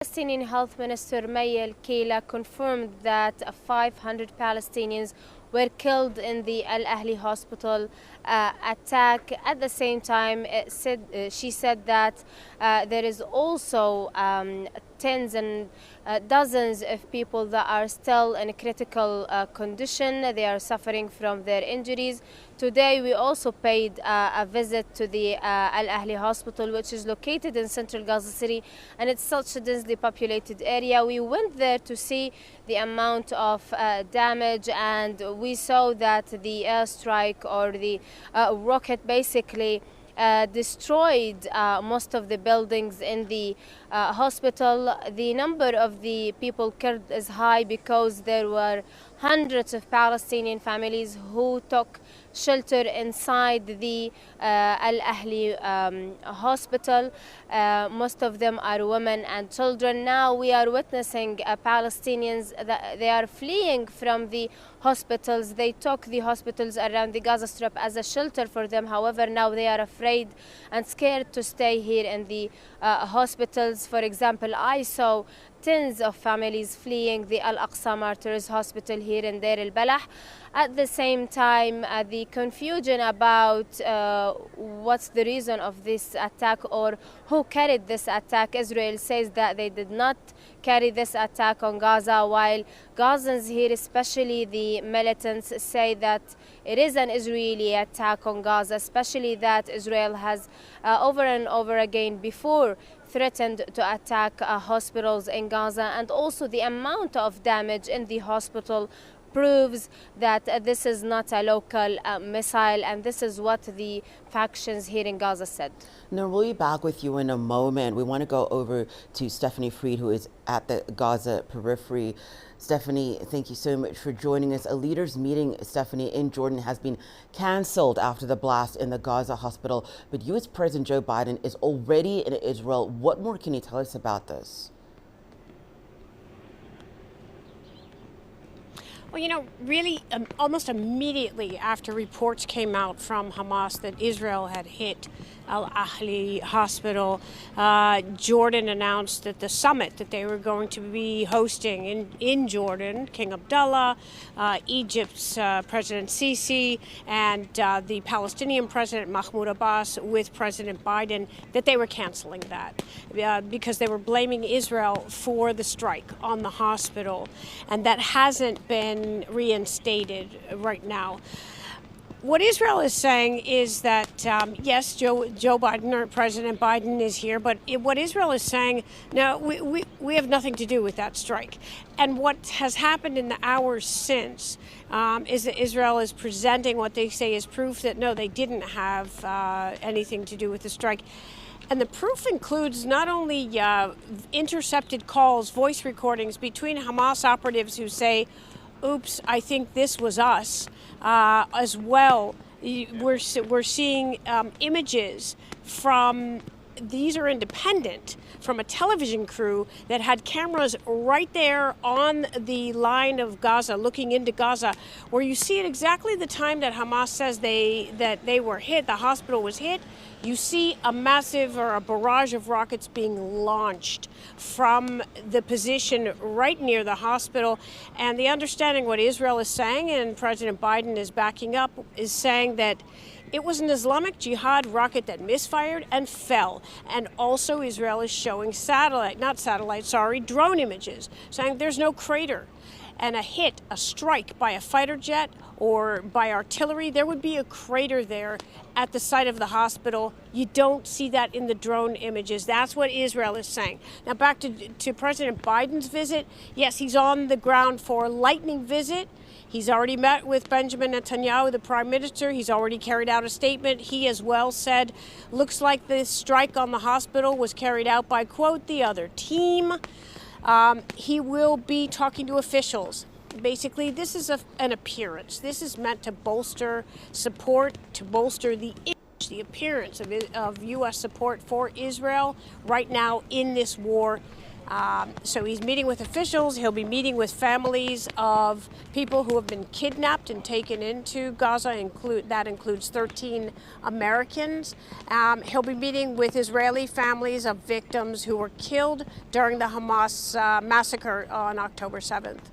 Palestinian Health Minister Maya Al-Kila confirmed that 500 Palestinians were killed in the Al Ahli hospital attack. At the same time, she said that there is also tens and dozens of people that are still in a critical condition. They are suffering from their injuries. Today we also paid a visit to the Al Ahli hospital, which is located in central Gaza City, and it's such a densely populated area. We went there to see the amount of damage, and we saw that the airstrike or the rocket basically destroyed most of the buildings in the hospital. The number of the people killed is high because there were hundreds of Palestinian families who took shelter inside the Al Ahli hospital. Most of them are women and children. Now we are witnessing Palestinians that they are fleeing from the hospitals. They took the hospitals around the Gaza Strip as a shelter for them. However, now they are afraid and scared to stay here in the hospitals. For example, I saw tens of families fleeing the Al-Aqsa Martyrs Hospital here in Deir al-Balah. At the same time, the confusion about what's the reason of this attack or who carried this attack. Israel says that they did not carry this attack on Gaza, while Gazans here, especially the militants, say that it is an Israeli attack on Gaza, especially that Israel has over and over again before threatened to attack hospitals in Gaza, and also the amount of damage in the hospital proves that this is not a local missile, and this is what the factions here in Gaza said. Now, we'll be back with you in a moment. We want to go over to Stephanie Freed, who is at the Gaza periphery. Stephanie, thank you so much for joining us. A leaders' meeting, Stephanie, in Jordan has been canceled after the blast in the Gaza hospital, but U.S. President Joe Biden is already in Israel. What more can you tell us about this? Well, you know, really almost immediately after reports came out from Hamas that Israel had hit Al Ahli hospital, Jordan announced that the summit that they were going to be hosting in Jordan, King Abdullah, Egypt's President Sisi, and the Palestinian President Mahmoud Abbas with President Biden, that they were canceling that because they were blaming Israel for the strike on the hospital, and that hasn't been reinstated right now. What Israel is saying is that, yes, Joe Biden or President Biden is here, but what Israel is saying, no, we have nothing to do with that strike. And what has happened in the hours since is that Israel is presenting what they say is proof that, no, they didn't have anything to do with the strike. And the proof includes not only intercepted calls, voice recordings between Hamas operatives who say, oops, I think this was us, as well. We're seeing images from, these are independent, from a television crew that had cameras right there on the line of Gaza, looking into Gaza, where you see at exactly the time that Hamas says that they were hit, the hospital was hit. You see a massive or a barrage of rockets being launched from the position right near the hospital. And the understanding, what Israel is saying, and President Biden is backing up, is saying that it was an Islamic Jihad rocket that misfired and fell. And also Israel is showing drone images, saying there's no crater. And a hit, a strike by a fighter jet or by artillery, there would be a crater there at the site of the hospital. You don't see that in the drone images. That's what Israel is saying. Now back to President Biden's visit. Yes, he's on the ground for a lightning visit. He's already met with Benjamin Netanyahu, the prime minister. He's already carried out a statement. He as well said, looks like this strike on the hospital was carried out by, quote, the other team. He will be talking to officials. Basically, this is an appearance. This is meant to bolster support, to bolster the image, the appearance of U.S. support for Israel right now in this war. So he's meeting with officials. He'll be meeting with families of people who have been kidnapped and taken into Gaza. That includes 13 Americans. He'll be meeting with Israeli families of victims who were killed during the Hamas massacre on October 7th.